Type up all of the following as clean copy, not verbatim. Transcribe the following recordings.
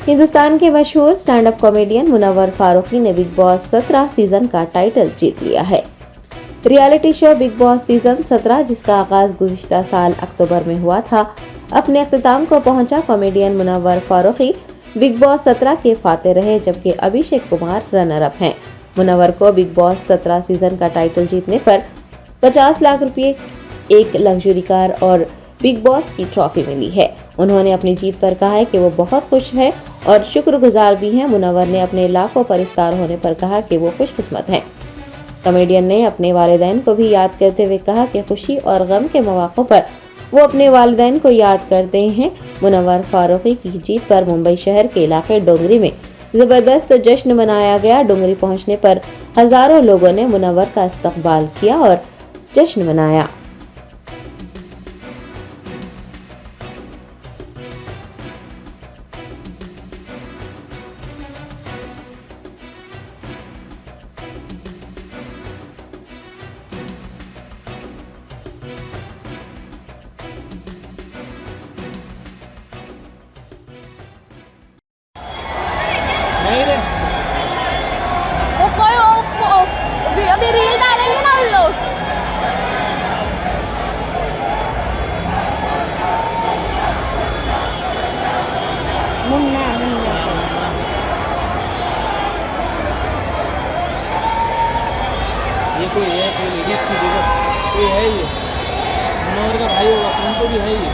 हिंदुस्तान के मशहूर stand up comedian Munawar Faruqui ने बिग बॉस 17 सीजन का टाइटल जीत लिया है। Reality show Bigg Boss season 17, जिसका आगाज गुज़िश्ता साल अक्टूबर में हुआ था, अपने अख्ताम को पहुंचा। Comedian Munawar Faruqui Bigg Boss 17 के फाते रहे, जबकि अभिषेक कुमार रनर अप हैं। मुनव्वर को बिग बॉस 17 सीजन का टाइटल जीतने पर 50 लाख रुपए, एक लग्जरी कार और बिग बॉस की ट्रॉफी मिली है। उन्होंने अपनी जीत पर कहा है कि वो बहुत खुश हैं और शुक्रगुजार भी हैं। मुनव्वर ने अपने लाखों पर स्टार होने पर कहा कि वो खुशकिस्मत हैं। कॉमेडियन ने अपने वालिदैन को भी याद करते हुए कहा कि खुशी और गम के मौक़ों पर वो अपने वालिदैन को याद करते हैं। मुनव्वर फारूकी की जीत पर मुंबई शहर के इलाके डोंगरी में जबरदस्त जश्न मनाया गया। डोंगरी पहुंचने पर हजारों लोगों ने मुनव्वर का इस्तकबाल किया और जश्न मनाया। नहीं रे, वो कोई अभी रील डालेंगे ना उन लोग। मुन्ना ये कोई है, कोई लेडीज की जगह कोई है, ये मुनव्वर का भाई होगा, तुम तो भी है ये।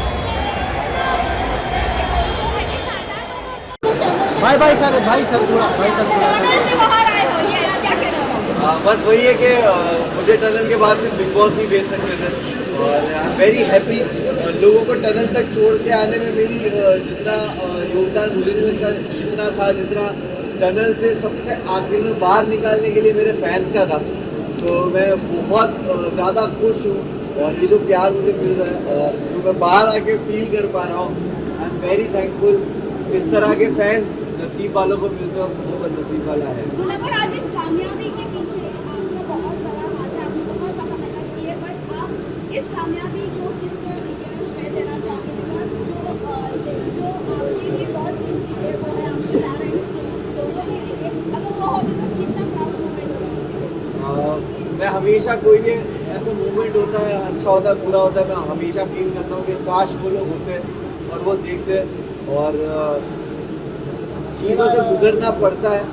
भाई सर थोड़ा से बाहर आए हो, ये क्या कहना चाहोगे? बस वही है कि मुझे टनल के बाहर सिर्फ बिग बॉस ही भेज सकते थे और आई एम वेरी हैप्पी। लोगों को टनल तक छोड़ के आने में मेरी जितना योगदान मुझे नहीं लगता जितना था, जितना टनल से सबसे आखिर में बाहर निकालने के लिए मेरे फैंस का था। तो मैं बहुत ज़्यादा खुश हूँ और ये जो प्यार मुझे मिल रहा है और जो मैं बाहर आके फील कर पा रहा हूँ, आई एम वेरी थैंकफुल। इस तरह के फैंस नसीब वालों को मिलते हैं और बहुत नसीब वाला है। मुनव्वर, आज इस कामयाबी के पीछे आपका बहुत बड़ा हाथ है, आपने बहुत ज़्यादा मेहनत की है, बट आप इस कामयाबी को किसको श्रेय देना चाहोगे? बिकॉज जो आपके लिए बहुत कीमती है वो है आपके पेरेंट्स, दोनों के लिए। अगर वो होते तो कितना प्राउड मोमेंट होगा? मैं हमेशा कोई भी ऐसा मूवमेंट होता है, अच्छा होता है, बुरा होता है, मैं हमेशा फील करता हूँ कि काश वो लोग होते और वो देखते और चीज़ों से गुजरना पड़ता है।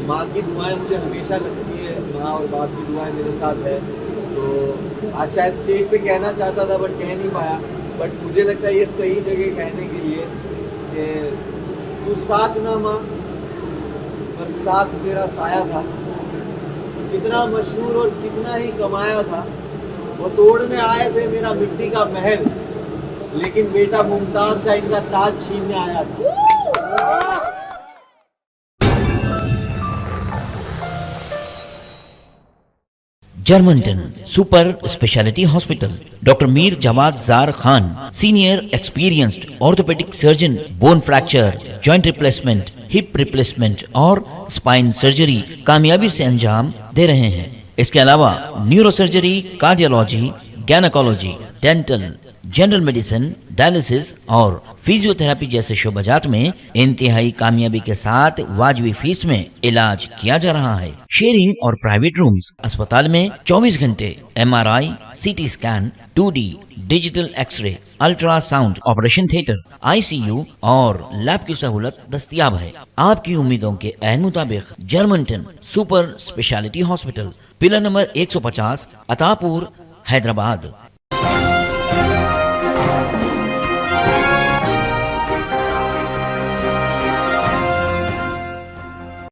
माँ की दुआएं मुझे हमेशा लगती है, माँ और बाप की दुआएं मेरे साथ है। तो आज शायद स्टेज पे कहना चाहता था बट कह नहीं पाया, बट मुझे लगता है ये सही जगह कहने के लिए कि तू साथ ना माँ पर साथ तेरा साया था। कितना मशहूर और कितना ही कमाया था, वो तोड़ने आए थे मेरा मिट्टी का महल, लेकिन बेटा मुमताज का इनका ताज छीनने आया था। Germanten super speciality hospital, doctor Mir Jawad Zar Khan, senior experienced orthopaedic surgeon, bone fracture, joint replacement, hip replacement और स्पाइन सर्जरी कामयाबी से अंजाम दे रहे हैं। इसके अलावा neuro surgery, cardiology, gynaecology, dental, general medicine, dialysis और फिजियोथेरेपी जैसे शोबाजात में इंतहाई कामयाबी के साथ वाजबी फीस में इलाज किया जा रहा है। शेयरिंग और प्राइवेट रूम्स, अस्पताल में 24 घंटे MRI, CT scan, 2D digital X-ray, ultrasound, operation theatre, ICU और लैब की सहूलत दस्तयाब है। आपकी उम्मीदों के ऐन मुताबिक Germanten super speciality hospital, pillar number 150, Attapur, Hyderabad.